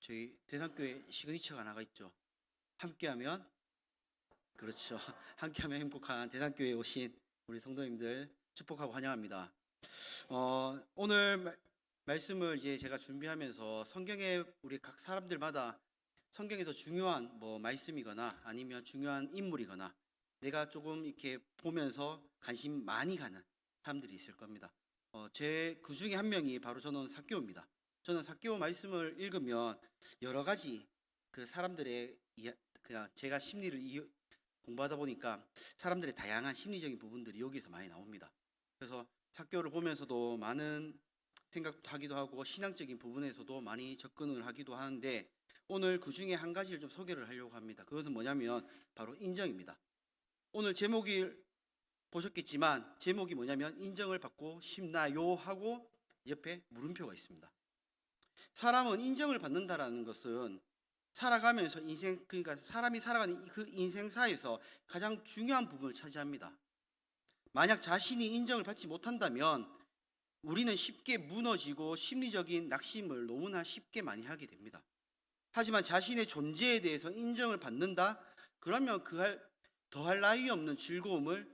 저희 대산교회 시그니처가 하나가 있죠. 함께하면, 그렇죠. 함께하면 행복한 대산교회에 오신 우리 성도님들 축복하고 환영합니다. 오늘 말씀을 이제 제가 준비하면서 성경에 우리 각 사람들마다 성경에서 중요한 말씀이거나 아니면 중요한 인물이거나 내가 조금 이렇게 보면서 관심 많이 가는 사람들이 있을 겁니다. 제 그 중에 한 명이 바로 저는 삭개오입니다. 저는 삭개오 말씀을 읽으면 여러 가지 그 사람들의 그냥 제가 심리를 공부하다 보니까 사람들의 다양한 심리적인 부분들이 여기에서 많이 나옵니다. 그래서 삭개오를 보면서도 많은 생각도 하기도 하고 신앙적인 부분에서도 많이 접근을 하기도 하는데 오늘 그 중에 한 가지를 좀 소개를 하려고 합니다. 그것은 뭐냐면 바로 인정입니다. 오늘 제목이 보셨겠지만 제목이 뭐냐면 인정을 받고 싶나요? 하고 옆에 물음표가 있습니다. 사람은 인정을 받는다라는 것은 살아가면서 그러니까 사람이 살아가는 그 인생사에서 가장 중요한 부분을 차지합니다. 만약 자신이 인정을 받지 못한다면 우리는 쉽게 무너지고 심리적인 낙심을 너무나 쉽게 많이 하게 됩니다. 하지만 자신의 존재에 대해서 인정을 받는다? 그러면 더할 나위 없는 즐거움을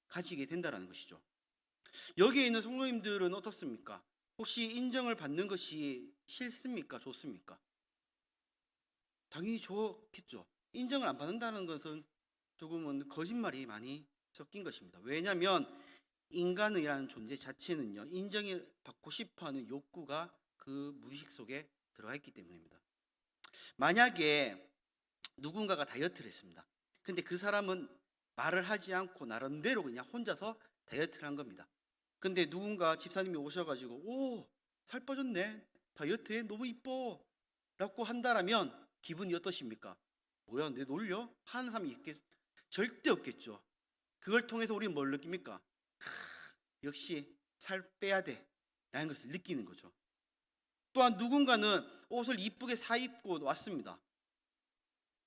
가지게 된다는 것이죠. 여기에 있는 성도님들은 어떻습니까? 혹시 인정을 받는 것이 싫습니까? 좋습니까? 당연히 좋겠죠. 인정을 안 받는다는 것은 조금은 거짓말이 많이 섞인 것입니다. 왜냐하면 인간이라는 존재 자체는요, 인정을 받고 싶어하는 욕구가 그 무의식 속에 들어가 있기 때문입니다. 만약에 누군가가 다이어트를 했습니다. 근데 그 사람은 말을 하지 않고 나름대로 그냥 혼자서 다이어트를 한 겁니다. 근데 누군가 집사님이 오셔가지고 오, 살 빠졌네, 다이어트해, 너무 이뻐 라고 한다라면 기분이 어떠십니까? 뭐야, 내 놀려? 하는 사람이 절대 없겠죠. 그걸 통해서 우리는 뭘 느낍니까? 역시 살 빼야 돼 라는 것을 느끼는 거죠. 또한 누군가는 옷을 이쁘게 사입고 왔습니다.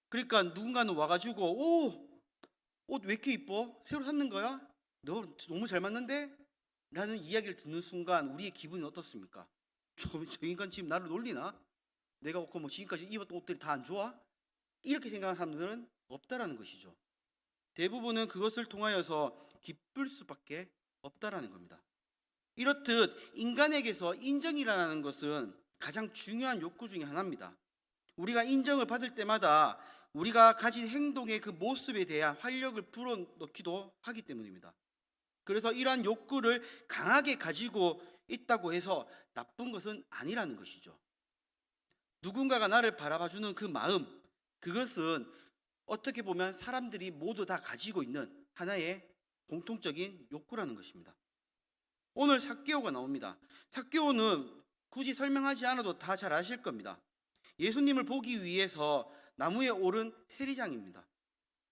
그러니까 누군가는 와가지고 오, 옷 왜 이렇게 이뻐? 새로 샀는 거야? 너 너무 잘 맞는데? 라는 이야기를 듣는 순간 우리의 기분이 어떻습니까? 저 인간 지금 나를 놀리나? 내가 지금까지 입었던 옷들이 다 안 좋아? 이렇게 생각하는 사람들은 없다라는 것이죠. 대부분은 그것을 통하여서 기쁠 수밖에 없다라는 겁니다. 이렇듯 인간에게서 인정이라는 것은 가장 중요한 욕구 중에 하나입니다. 우리가 인정을 받을 때마다 우리가 가진 행동의 그 모습에 대한 활력을 불어넣기도 하기 때문입니다. 그래서 이러한 욕구를 강하게 가지고 있다고 해서 나쁜 것은 아니라는 것이죠. 누군가가 나를 바라봐주는 그 마음, 그것은 어떻게 보면 사람들이 모두 다 가지고 있는 하나의 공통적인 욕구라는 것입니다. 오늘 삭개오가 나옵니다. 삭개오는 굳이 설명하지 않아도 다 잘 아실 겁니다. 예수님을 보기 위해서 나무에 오른 세리장입니다.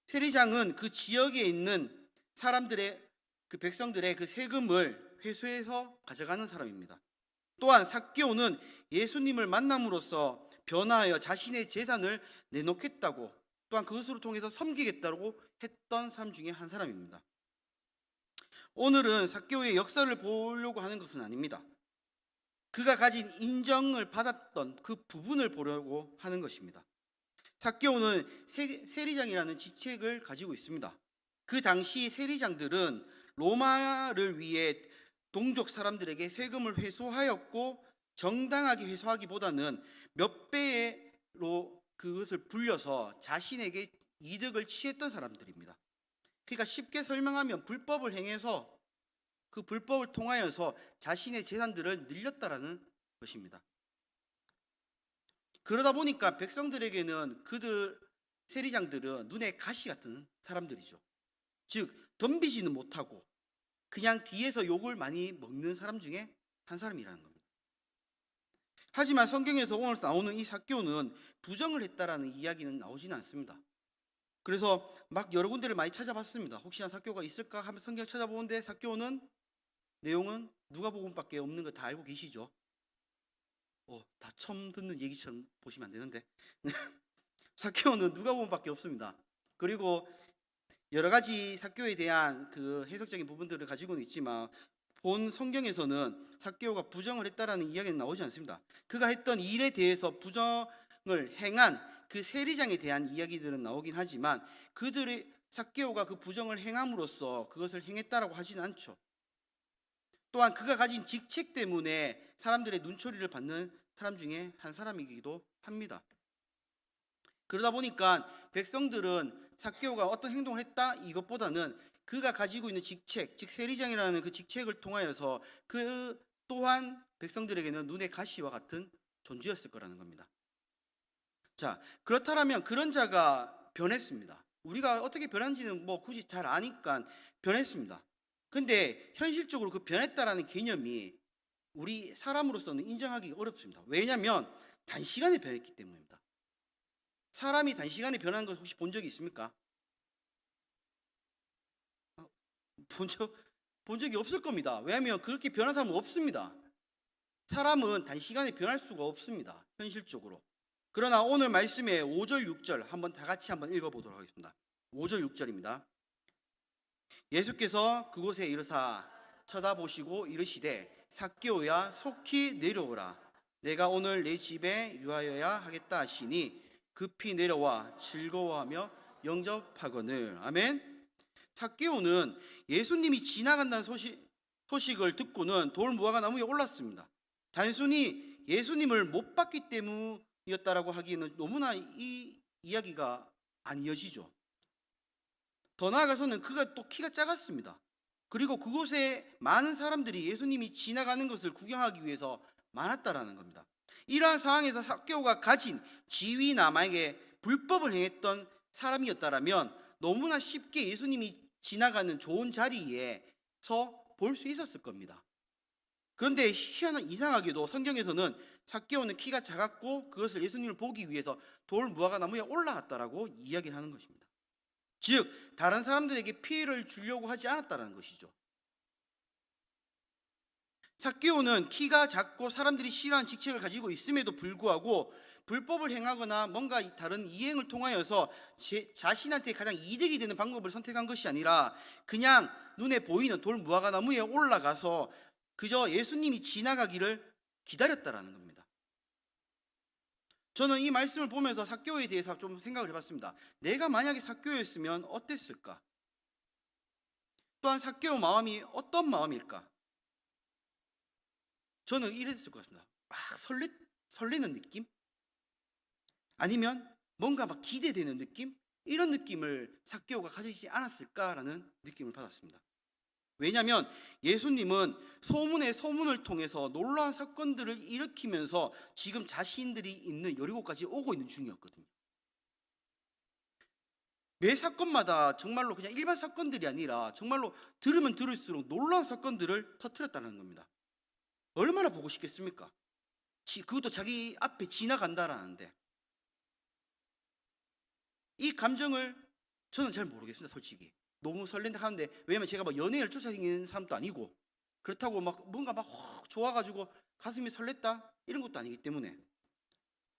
세리장은 그 지역에 있는 사람들의 그 백성들의 그 세금을 회수해서 가져가는 사람입니다. 또한 삭개오는 예수님을 만남으로써 변화하여 자신의 재산을 내놓겠다고 또한 그것으로 통해서 섬기겠다고 했던 사람 중에 한 사람입니다. 오늘은 삭개오의 역사를 보려고 하는 것은 아닙니다. 그가 가진 인정을 받았던 그 부분을 보려고 하는 것입니다. 삭개오는 세리장이라는 직책을 가지고 있습니다. 그 당시 세리장들은 로마를 위해 동족 사람들에게 세금을 회수하였고 정당하게 회수하기보다는 몇 배로 그것을 불려서 자신에게 이득을 취했던 사람들입니다. 그러니까 쉽게 설명하면 불법을 행해서 그 불법을 통하여서 자신의 재산들을 늘렸다라는 것입니다. 그러다 보니까 백성들에게는 그들 세리장들은 눈에 가시 같은 사람들이죠. 즉 덤비지는 못하고 그냥 뒤에서 욕을 많이 먹는 사람 중에 한 사람이라는 겁니다. 하지만 성경에서 오늘 나오는 이 삭개오는 부정을 했다라는 이야기는 나오지는 않습니다. 그래서 막 여러 군데를 많이 찾아봤습니다. 혹시나 삭개오가 있을까 하면 성경 찾아보는데 삭개오는 내용은 누가복음밖에 없는 거 다 알고 계시죠? 다 처음 듣는 얘기처럼 보시면 안 되는데 삭개오는 누가복음밖에 없습니다. 그리고 여러 가지 삭개오에 대한 그 해석적인 부분들을 가지고는 있지만 본 성경에서는 삭개오가 부정을 했다라는 이야기는 나오지 않습니다. 그가 했던 일에 대해서 부정을 행한 그 세리장에 대한 이야기들은 나오긴 하지만 그들의 삭개오가 그 부정을 행함으로써 그것을 행했다라고 하지는 않죠. 또한 그가 가진 직책 때문에 사람들의 눈초리를 받는 사람 중에 한 사람이기도 합니다. 그러다 보니까 백성들은 삭개오가 어떤 행동을 했다 이것보다는 그가 가지고 있는 직책, 즉 세리장이라는 그 직책을 통하여서 그 또한 백성들에게는 눈의 가시와 같은 존재였을 거라는 겁니다. 자, 그렇다면 그런 자가 변했습니다. 우리가 어떻게 변한지는 뭐 굳이 잘 아니까 변했습니다. 근데 현실적으로 그 변했다라는 개념이 우리 사람으로서는 인정하기 어렵습니다. 왜냐하면 단시간에 변했기 때문입니다. 사람이 단시간에 변하는 걸 혹시 본 적이 있습니까? 본 적이 없을 겁니다. 왜냐하면 그렇게 변한 사람은 없습니다. 사람은 단시간에 변할 수가 없습니다. 현실적으로. 그러나 오늘 말씀의 5절 6절 한번 다 같이 한번 읽어보도록 하겠습니다. 5절 6절입니다. 예수께서 그곳에 이르사 쳐다보시고 이르시되 삭개오야 속히 내려오라. 내가 오늘 내 집에 유하여야 하겠다 하시니 급히 내려와 즐거워하며 영접하거늘. 아멘. 삭개오는 예수님이 지나간다는 소식을 듣고는 돌무화과 나무에 올랐습니다. 단순히 예수님을 못 봤기 때문이었다라고 하기에는 너무나 이 이야기가 안 이어지죠. 더 나아가서는 그가 또 키가 작았습니다. 그리고 그곳에 많은 사람들이 예수님이 지나가는 것을 구경하기 위해서 많았다라는 겁니다. 이러한 상황에서 삭개오가 가진 지위나 만약에 불법을 행했던 사람이었다라면 너무나 쉽게 예수님이 지나가는 좋은 자리에서 볼 수 있었을 겁니다. 그런데 이상하게도 성경에서는 삭개오는 키가 작았고 그것을 예수님을 보기 위해서 돌 무화과 나무에 올라갔다라고 이야기를 하는 것입니다. 즉 다른 사람들에게 피해를 주려고 하지 않았다는 것이죠. 삭개오는 키가 작고 사람들이 싫어하는 직책을 가지고 있음에도 불구하고 불법을 행하거나 뭔가 다른 이행을 통하여서 자신한테 가장 이득이 되는 방법을 선택한 것이 아니라 그냥 눈에 보이는 돌 무화과 나무에 올라가서 그저 예수님이 지나가기를 기다렸다라는 겁니다. 저는 이 말씀을 보면서 삭개오에 대해서 좀 생각을 해봤습니다. 내가 만약에 삭개오였으면 어땠을까? 또한 삭개오 마음이 어떤 마음일까? 저는 이랬을 것 같습니다. 막 설레는 느낌? 아니면 뭔가 막 기대되는 느낌? 이런 느낌을 삭개오가 가지지 않았을까라는 느낌을 받았습니다. 왜냐하면 예수님은 소문의 소문을 통해서 놀라운 사건들을 일으키면서 지금 자신들이 있는 여리고까지 오고 있는 중이었거든요. 매 사건마다 정말로 그냥 일반 사건들이 아니라 정말로 들으면 들을수록 놀라운 사건들을 터뜨렸다는 겁니다. 얼마나 보고 싶겠습니까? 그것도 자기 앞에 지나간다라는데. 이 감정을 저는 잘 모르겠습니다. 솔직히 너무 설렌다 하는데, 왜냐면 제가 막 연예인을 쫓아다니는 사람도 아니고 그렇다고 막 뭔가 막 좋아가지고 가슴이 설렜다 이런 것도 아니기 때문에.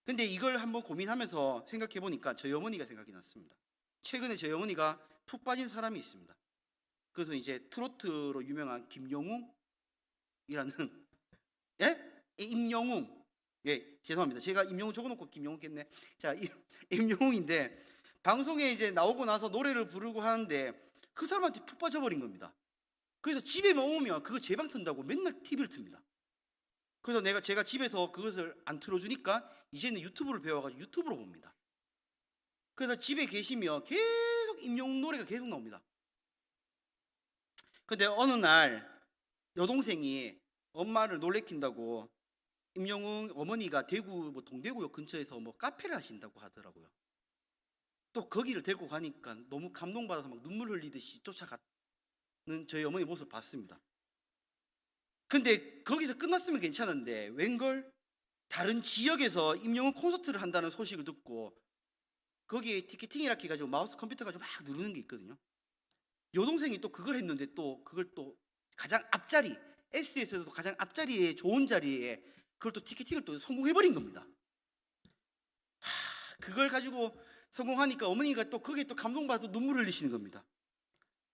근데 이걸 한번 고민하면서 생각해 보니까 저희 어머니가 생각이 났습니다. 최근에 저희 어머니가 푹 빠진 사람이 있습니다. 그래서 이제 트로트로 유명한 김영웅이라는 예? 임영웅. 예, 죄송합니다. 제가 임영웅 적어놓고 김영웅 했네. 자, 임영웅인데 방송에 이제 나오고 나서 노래를 부르고 하는데 그 사람한테 푹 빠져버린 겁니다. 그래서 집에만 오면 그거 재방 튼다고 맨날 TV를 틉니다. 그래서 제가 집에서 그것을 안 틀어주니까 이제는 유튜브를 배워가지고 유튜브로 봅니다. 그래서 집에 계시면 계속 임영웅 노래가 계속 나옵니다. 근데 어느 날 여동생이 엄마를 놀래킨다고 임영웅 어머니가 대구 동대구역 근처에서 카페를 하신다고 하더라고요. 또 거기를 데리고 가니까 너무 감동받아서 막 눈물 흘리듯이 쫓아가는 저희 어머니 모습을 봤습니다. 근데 거기서 끝났으면 괜찮은데 웬걸 다른 지역에서 임영웅 콘서트를 한다는 소식을 듣고 거기에 티켓팅이라 해가지고 마우스 컴퓨터 가지고 막 누르는 게 있거든요. 여동생이 또 그걸 했는데 또 그걸 또 가장 앞자리 SS에서도 가장 앞자리에 좋은 자리에 그걸 또 티켓팅을 또 성공해버린 겁니다. 그걸 가지고 성공하니까 어머니가 또 거기에 또 감동받아서 눈물을 흘리시는 겁니다.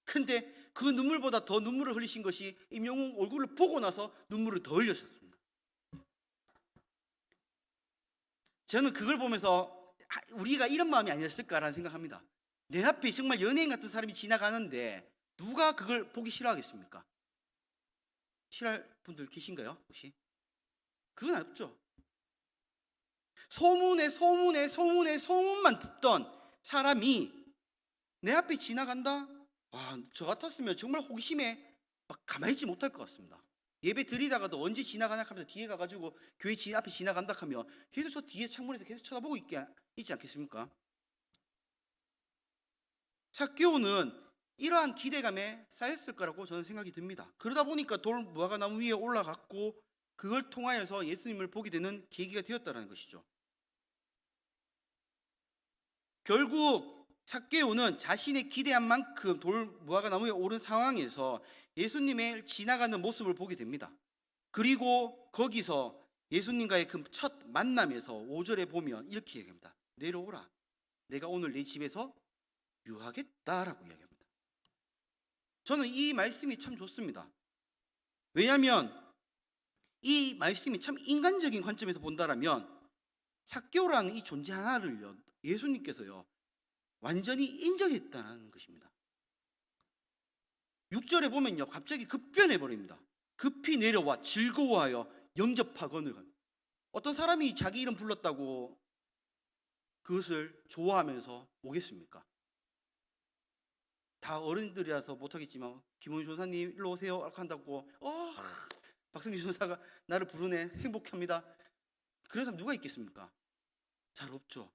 근데 그 눈물보다 더 눈물을 흘리신 것이 임영웅 얼굴을 보고 나서 눈물을 더 흘리셨습니다. 저는 그걸 보면서 우리가 이런 마음이 아니었을까라는 생각합니다. 내 앞에 정말 연예인 같은 사람이 지나가는데 누가 그걸 보기 싫어하겠습니까? 싫어할 분들 계신가요? 혹시? 그건 없죠. 소문만 듣던 사람이 내 앞에 지나간다? 저 같았으면 정말 호기심에 막 가만히 있지 못할 것 같습니다. 예배 드리다가도 언제 지나가냐 하면서 뒤에 가가지고 교회 앞에 지나간다 하면 계속 저 뒤에 창문에서 계속 쳐다보고 있지 않겠습니까? 삭개오는 이러한 기대감에 쌓였을 거라고 저는 생각이 듭니다. 그러다 보니까 돌 무화과나무 위에 올라갔고 그걸 통하여서 예수님을 보게 되는 계기가 되었다는 것이죠. 결국 삭개오는 자신의 기대한 만큼 돌 무화과나무에 오른 상황에서 예수님의 지나가는 모습을 보게 됩니다. 그리고 거기서 예수님과의 그 첫 만남에서 5절에 보면 이렇게 얘기합니다. 내려오라. 내가 오늘 내 집에서 유하겠다라고 이야기합니다. 저는 이 말씀이 참 좋습니다. 왜냐하면 이 말씀이 참 인간적인 관점에서 본다라면 삭개오라는 이 존재 하나를요 예수님께서요 완전히 인정했다는 것입니다. 6절에 보면요 갑자기 급변해 버립니다. 급히 내려와 즐거워하여 영접하거늘. 어떤 사람이 자기 이름 불렀다고 그것을 좋아하면서 오겠습니까? 다 어른들이라서 못하겠지만 김원희 전사님 일로 오세요 이렇게 한다고 박승기 전사가 나를 부르네 행복합니다. 그런 사람 누가 있겠습니까? 잘 없죠.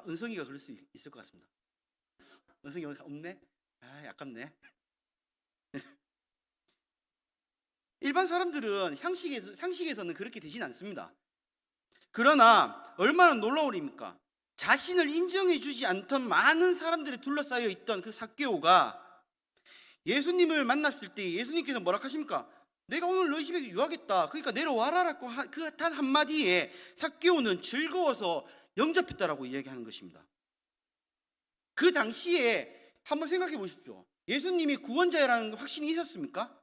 은성이가 그럴 수 있을 것 같습니다. 은성이 없네? 아깝네. 일반 사람들은 상식에서는 그렇게 되진 않습니다. 그러나 얼마나 놀라운 일입니까? 자신을 인정해 주지 않던 많은 사람들이 둘러싸여 있던 그 삭개오가 예수님을 만났을 때 예수님께서 뭐라 하십니까? 내가 오늘 너희 집에 유하겠다. 그러니까 내려와라라고 그 단 한마디에 삭개오는 즐거워서 영접했다라고 이야기하는 것입니다. 그 당시에 한번 생각해 보십시오. 예수님이 구원자라는 확신이 있었습니까?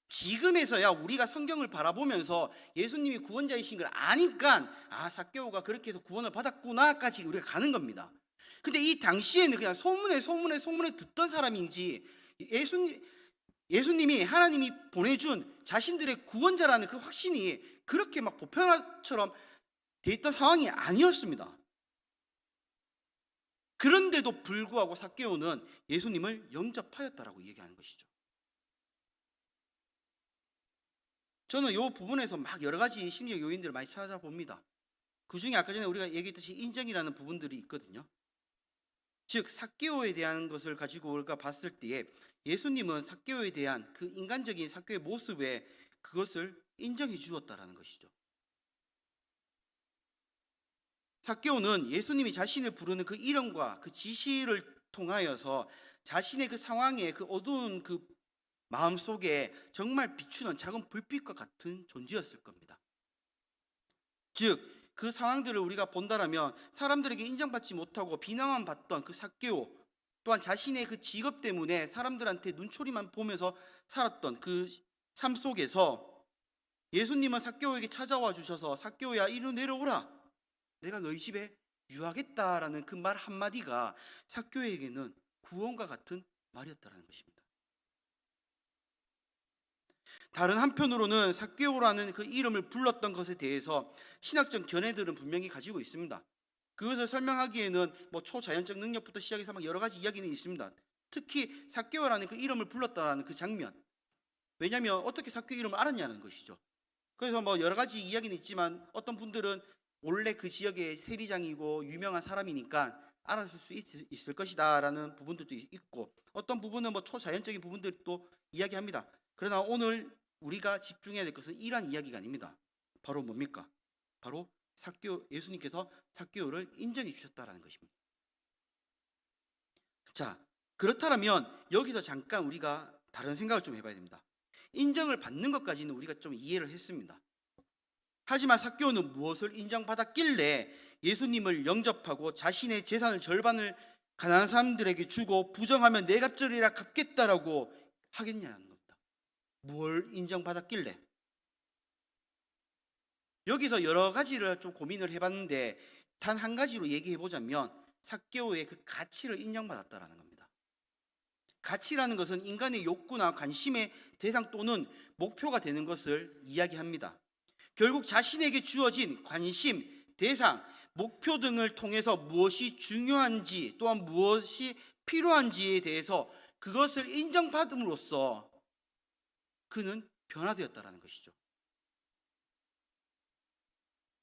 지금에서야 우리가 성경을 바라보면서 예수님이 구원자이신 걸 아니까 삭개오가 그렇게 해서 구원을 받았구나까지 우리가 가는 겁니다. 근데 이 당시에는 그냥 소문에 듣던 사람인지 예수님이 하나님이 보내준 자신들의 구원자라는 그 확신이 그렇게 막 보편화처럼 돼 있던 상황이 아니었습니다. 그런데도 불구하고 삭개오는 예수님을 영접하였다라고 얘기하는 것이죠. 저는 이 부분에서 막 여러 가지 심리적 요인들을 많이 찾아봅니다. 그 중에 아까 전에 우리가 얘기했듯이 인정이라는 부분들이 있거든요. 즉 삭개오에 대한 것을 가지고 우리가 봤을 때에 예수님은 삭개오에 대한 그 인간적인 삭개오의 모습에 그것을 인정해 주었다라는 것이죠. 삭개오는 예수님이 자신을 부르는 그 이름과 그 지시를 통하여서 자신의 그 상황에 그 어두운 그 마음속에 정말 비추는 작은 불빛과 같은 존재였을 겁니다. 즉 그 상황들을 우리가 본다라면 사람들에게 인정받지 못하고 비난만 받던 그 삭개오, 또한 자신의 그 직업 때문에 사람들한테 눈초리만 보면서 살았던 그 삶 속에서 예수님은 삭개오에게 찾아와 주셔서 삭개오야 이리로 내려오라. 내가 너희 집에 유하겠다라는 그 말 한마디가 삭개오에게는 구원과 같은 말이었다라는 것입니다. 다른 한편으로는 삭개오라는 그 이름을 불렀던 것에 대해서 신학적 견해들은 분명히 가지고 있습니다. 그것을 설명하기에는 초자연적 능력부터 시작해서 막 여러 가지 이야기는 있습니다. 특히 삭개오라는 그 이름을 불렀다는 그 장면. 왜냐하면 어떻게 삭개오 이름을 알았냐는 것이죠. 그래서 여러 가지 이야기는 있지만 어떤 분들은 원래 그 지역의 세리장이고 유명한 사람이니까 알았을 수 있을 것이다라는 부분들도 있고 어떤 부분은 초자연적인 부분들도 이야기합니다. 그러나 오늘 우리가 집중해야 될 것은 이러한 이야기가 아닙니다. 바로 뭡니까? 바로 예수님께서 삭개오를 인정해 주셨다라는 것입니다. 자, 그렇다면 여기서 잠깐 우리가 다른 생각을 좀 해봐야 됩니다. 인정을 받는 것까지는 우리가 좀 이해를 했습니다. 하지만 삭개오는 무엇을 인정받았길래 예수님을 영접하고 자신의 재산을 절반을 가난한 사람들에게 주고 부정하면 내 갑절이라 갚겠다라고 하겠냐는 겁니다. 뭘 인정받았길래? 여기서 여러 가지를 좀 고민을 해봤는데 단 한 가지로 얘기해 보자면 삭개오의 그 가치를 인정받았다라는 겁니다. 가치라는 것은 인간의 욕구나 관심의 대상 또는 목표가 되는 것을 이야기합니다. 결국 자신에게 주어진 관심, 대상, 목표 등을 통해서 무엇이 중요한지 또한 무엇이 필요한지에 대해서 그것을 인정받음으로써 그는 변화되었다라는 것이죠.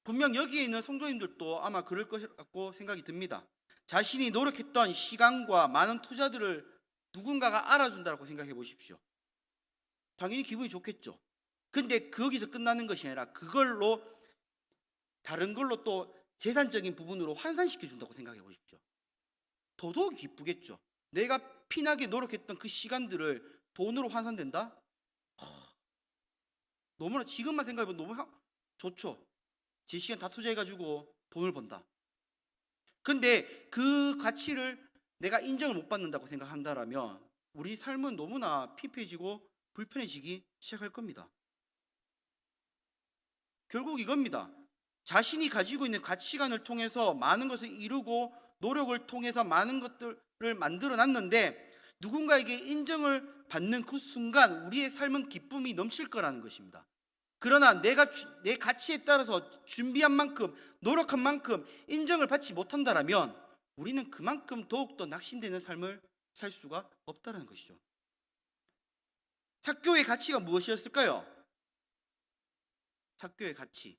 분명 여기에 있는 성도님들도 아마 그럴 것 같고 생각이 듭니다. 자신이 노력했던 시간과 많은 투자들을 누군가가 알아준다고 생각해 보십시오. 당연히 기분이 좋겠죠. 근데 거기서 끝나는 것이 아니라 그걸로 다른 걸로 또 재산적인 부분으로 환산시켜 준다고 생각해 보십시오. 더더욱 기쁘겠죠. 내가 피나게 노력했던 그 시간들을 돈으로 환산된다? 너무나 지금만 생각해보면 너무 좋죠. 제 시간 다 투자해가지고 돈을 번다. 근데 그 가치를 내가 인정을 못 받는다고 생각한다라면 우리 삶은 너무나 피폐해지고 불편해지기 시작할 겁니다. 결국 이겁니다. 자신이 가지고 있는 가치관을 통해서 많은 것을 이루고 노력을 통해서 많은 것들을 만들어 놨는데 누군가에게 인정을 받는 그 순간 우리의 삶은 기쁨이 넘칠 거라는 것입니다. 그러나 내가 내 가치에 따라서 준비한 만큼 노력한 만큼 인정을 받지 못한다라면 우리는 그만큼 더욱더 낙심되는 삶을 살 수가 없다는 것이죠. 삭개오의 가치가 무엇이었을까요? 삭개오의 가치,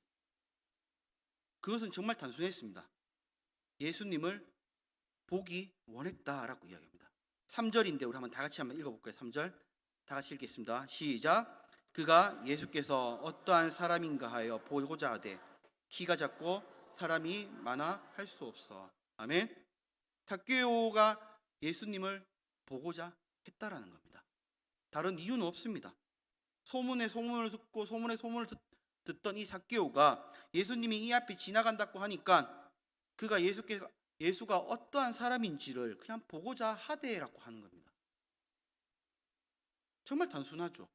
그것은 정말 단순했습니다. 예수님을 보기 원했다라고 이야기합니다. 3절인데 우리 한번 다 같이 한번 읽어볼까요? 3절 다 같이 읽겠습니다. 시작. 그가 예수께서 어떠한 사람인가 하여 보고자 하되 키가 작고 사람이 많아 할 수 없어. 아멘. 삭개오가 예수님을 보고자 했다라는 겁니다. 다른 이유는 없습니다. 소문에 소문을 듣고 소문에 소문을 듣던 이 삭개오가 예수님이 이 앞에 지나간다고 하니까 그가 예수가 어떠한 사람인지를 그냥 보고자 하되라고 하는 겁니다. 정말 단순하죠.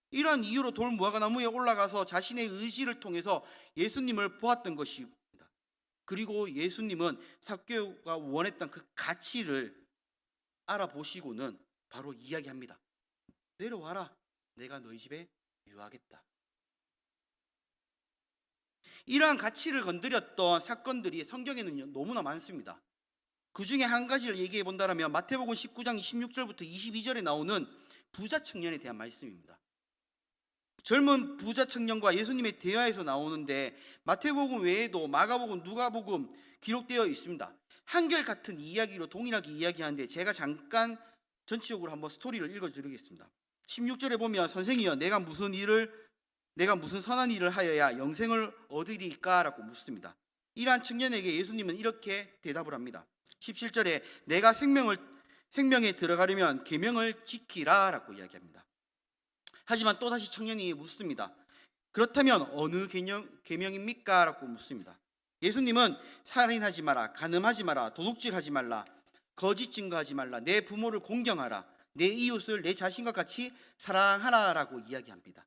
이러한 이유로 돌무화과 나무에 올라가서 자신의 의지를 통해서 예수님을 보았던 것입니다. 그리고 예수님은 삭개오가 원했던 그 가치를 알아보시고는 바로 이야기합니다. 내려와라. 내가 너희 집에 유하겠다. 이러한 가치를 건드렸던 사건들이 성경에는 너무나 많습니다. 그 중에 한 가지를 얘기해 본다면 마태복음 19장 16절부터 22절에 나오는 부자 청년에 대한 말씀입니다. 젊은 부자 청년과 예수님의 대화에서 나오는데 마태복음 외에도 마가복음, 누가복음 기록되어 있습니다. 한결같은 이야기로 동일하게 이야기하는데 제가 잠깐 전체적으로 한번 스토리를 읽어드리겠습니다. 16절에 보면 선생이여 내가 무슨 선한 일을 하여야 영생을 얻으리까? 라고 묻습니다. 이러한 청년에게 예수님은 이렇게 대답을 합니다. 17절에 내가 생명에 들어가려면 계명을 지키라 라고 이야기합니다. 하지만 또다시 청년이 묻습니다. 그렇다면 어느 계명입니까? 라고 묻습니다. 예수님은 살인하지 마라, 간음하지 마라, 도둑질하지 말라, 거짓 증거하지 말라, 내 부모를 공경하라, 내 이웃을 내 자신과 같이 사랑하라 라고 이야기합니다.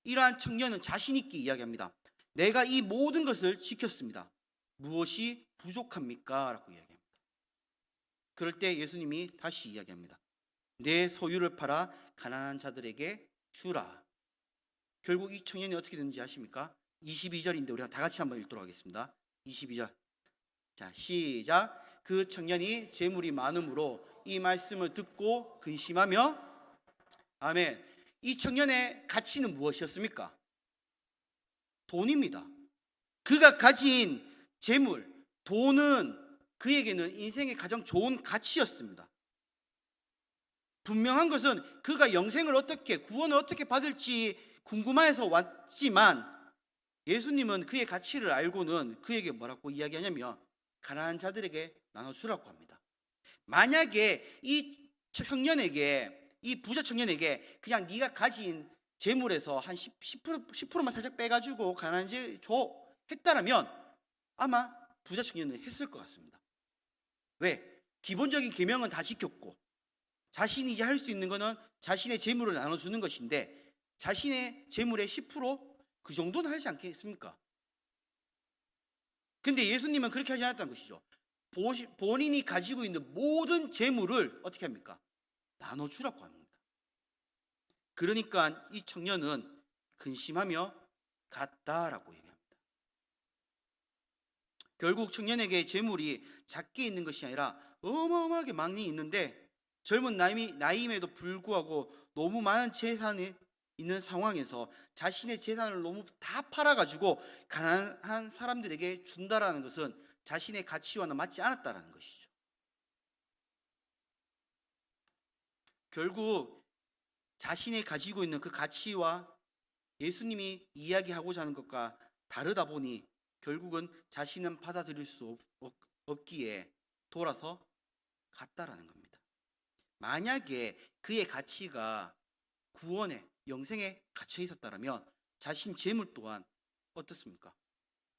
이러한 청년은 자신 있게 이야기합니다. 내가 이 모든 것을 지켰습니다. 무엇이 부족합니까? 라고 이야기합니다. 그럴 때 예수님이 다시 이야기합니다. 내 소유를 팔아 가난한 자들에게 주라. 결국 이 청년이 어떻게 되는지 아십니까? 22절인데 우리 다 같이 한번 읽도록 하겠습니다. 22절. 자, 시작. 그 청년이 재물이 많음으로 이 말씀을 듣고 근심하며 아멘. 이 청년의 가치는 무엇이었습니까? 돈입니다. 그가 가진 재물, 돈은 그에게는 인생의 가장 좋은 가치였습니다. 분명한 것은 그가 영생을 어떻게, 구원을 어떻게 받을지 궁금해서 왔지만 예수님은 그의 가치를 알고는 그에게 뭐라고 이야기하냐면 가난한 자들에게 나눠주라고 합니다. 만약에 이 부자 청년에게 그냥 네가 가진 재물에서 한 10%만 살짝 빼가지고 가난한 자 줘 했다라면 아마 부자 청년은 했을 것 같습니다. 왜? 기본적인 계명은 다 지켰고 자신이 이제 할 수 있는 거는 자신의 재물을 나눠주는 것인데 자신의 재물의 10%그 정도는 하지 않겠습니까? 근데 예수님은 그렇게 하지 않았다는 것이죠. 본인이 가지고 있는 모든 재물을 어떻게 합니까? 나눠주라고 합니다. 그러니까 이 청년은 근심하며 갔다라고 얘기합니다. 결국 청년에게 재물이 작게 있는 것이 아니라 어마어마하게 많이 있는데 젊은 나이임에도 불구하고 너무 많은 재산이 있는 상황에서 자신의 재산을 너무 다 팔아가지고 가난한 사람들에게 준다라는 것은 자신의 가치와는 맞지 않았다라는 것이죠. 결국 자신이 가지고 있는 그 가치와 예수님이 이야기하고자 하는 것과 다르다 보니 결국은 자신은 받아들일 수 없기에 돌아서 갔다라는 겁니다. 만약에 그의 가치가 구원에 영생에 갇혀 있었다면 자신 재물 또한 어떻습니까?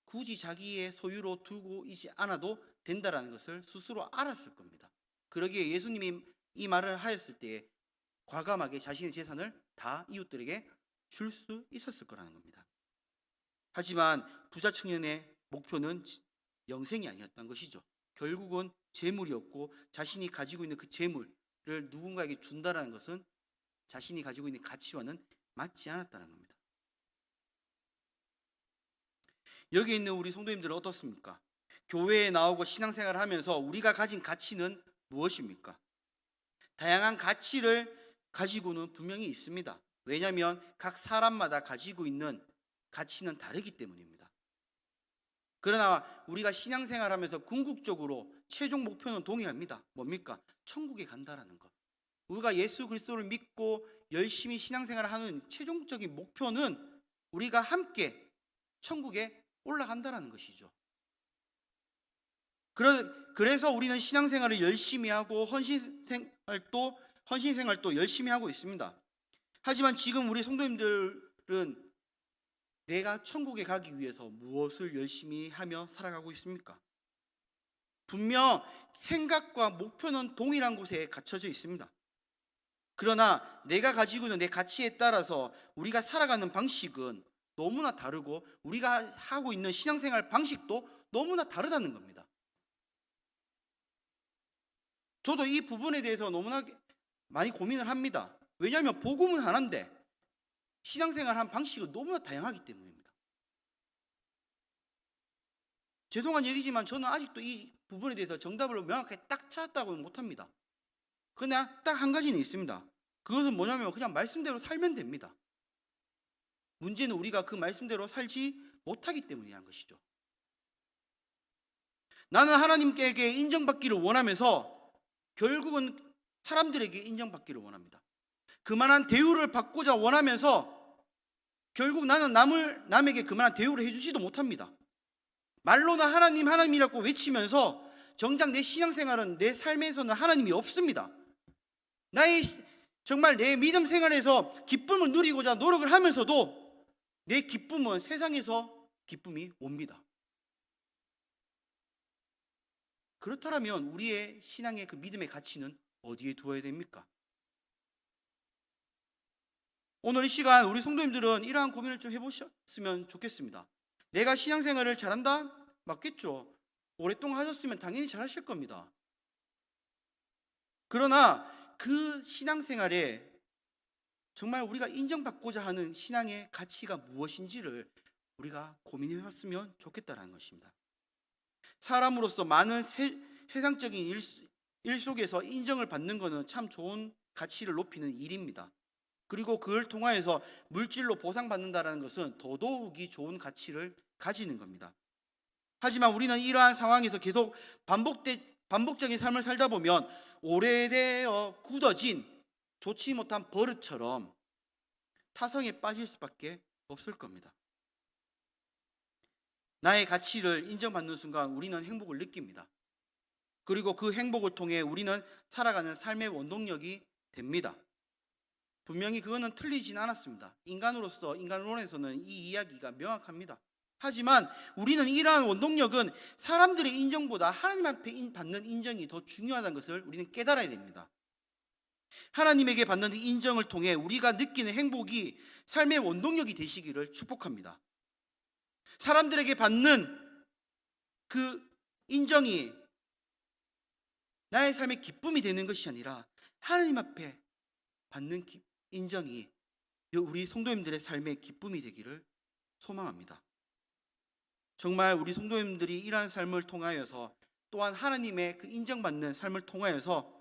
굳이 자기의 소유로 두고 있지 않아도 된다라는 것을 스스로 알았을 겁니다. 그러기에 예수님이 이 말을 하였을 때에 과감하게 자신의 재산을 다 이웃들에게 줄 수 있었을 거라는 겁니다. 하지만 부자 청년의 목표는 영생이 아니었던 것이죠. 결국은 재물이었고 자신이 가지고 있는 그 재물을 누군가에게 준다라는 것은 자신이 가지고 있는 가치와는 맞지 않았다는 겁니다. 여기 있는 우리 성도님들은 어떻습니까? 교회에 나오고 신앙생활을 하면서 우리가 가진 가치는 무엇입니까? 다양한 가치를 가지고는 분명히 있습니다. 왜냐하면 각 사람마다 가지고 있는 가치는 다르기 때문입니다. 그러나 우리가 신앙생활하면서 궁극적으로 최종 목표는 동일합니다. 뭡니까? 천국에 간다라는 것. 우리가 예수 그리스도를 믿고 열심히 신앙생활을 하는 최종적인 목표는 우리가 함께 천국에 올라간다라는 것이죠. 그래서 우리는 신앙생활을 열심히 하고 헌신생활도 열심히 하고 있습니다. 하지만 지금 우리 성도님들은 내가 천국에 가기 위해서 무엇을 열심히 하며 살아가고 있습니까? 분명 생각과 목표는 동일한 곳에 갖춰져 있습니다. 그러나 내가 가지고 있는 내 가치에 따라서 우리가 살아가는 방식은 너무나 다르고 우리가 하고 있는 신앙생활 방식도 너무나 다르다는 겁니다. 저도 이 부분에 대해서 너무나 많이 고민을 합니다. 왜냐하면 복음은 하나인데 신앙생활 방식은 너무나 다양하기 때문입니다. 죄송한 얘기지만 저는 아직도 이 부분에 대해서 정답을 명확하게 딱 찾았다고는 못합니다. 그냥 딱 한 가지는 있습니다. 그것은 뭐냐면 그냥 말씀대로 살면 됩니다. 문제는 우리가 그 말씀대로 살지 못하기 때문이라는 것이죠. 나는 하나님께 인정받기를 원하면서 결국은 사람들에게 인정받기를 원합니다. 그만한 대우를 받고자 원하면서 결국 나는 남에게 그만한 대우를 해주지도 못합니다. 말로는 하나님 하나님이라고 외치면서 정작 내 신앙생활은 내 삶에서는 하나님이 없습니다. 정말 내 믿음 생활에서 기쁨을 누리고자 노력을 하면서도 내 기쁨은 세상에서 기쁨이 옵니다. 그렇다면 우리의 신앙의 그 믿음의 가치는 어디에 두어야 됩니까? 오늘 이 시간 우리 성도님들은 이러한 고민을 좀 해보셨으면 좋겠습니다. 내가 신앙생활을 잘한다? 맞겠죠. 오랫동안 하셨으면 당연히 잘하실 겁니다. 그러나 그 신앙생활에 정말 우리가 인정받고자 하는 신앙의 가치가 무엇인지를 우리가 고민해봤으면 좋겠다는 것입니다. 사람으로서 많은 세상적인 일 속에서 인정을 받는 것은 참 좋은 가치를 높이는 일입니다. 그리고 그걸 통하여서 물질로 보상받는다는 것은 더더욱이 좋은 가치를 가지는 겁니다. 하지만 우리는 이러한 상황에서 계속 반복적인 삶을 살다 보면 오래되어 굳어진 좋지 못한 버릇처럼 타성에 빠질 수밖에 없을 겁니다. 나의 가치를 인정받는 순간 우리는 행복을 느낍니다. 그리고 그 행복을 통해 우리는 살아가는 삶의 원동력이 됩니다. 분명히 그거는 틀리진 않았습니다. 인간론에서는 이 이야기가 명확합니다. 하지만 우리는 이러한 원동력은 사람들의 인정보다 하나님 앞에 받는 인정이 더 중요하다는 것을 우리는 깨달아야 됩니다. 하나님에게 받는 인정을 통해 우리가 느끼는 행복이 삶의 원동력이 되시기를 축복합니다. 사람들에게 받는 그 인정이 나의 삶의 기쁨이 되는 것이 아니라 하나님 앞에 받는 인정이 우리 성도님들의 삶의 기쁨이 되기를 소망합니다. 정말 우리 성도님들이 이러한 삶을 통하여서 또한 하나님의 그 인정받는 삶을 통하여서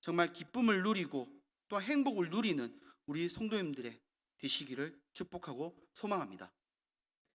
정말 기쁨을 누리고 또한 행복을 누리는 우리 성도님들의 되시기를 축복하고 소망합니다.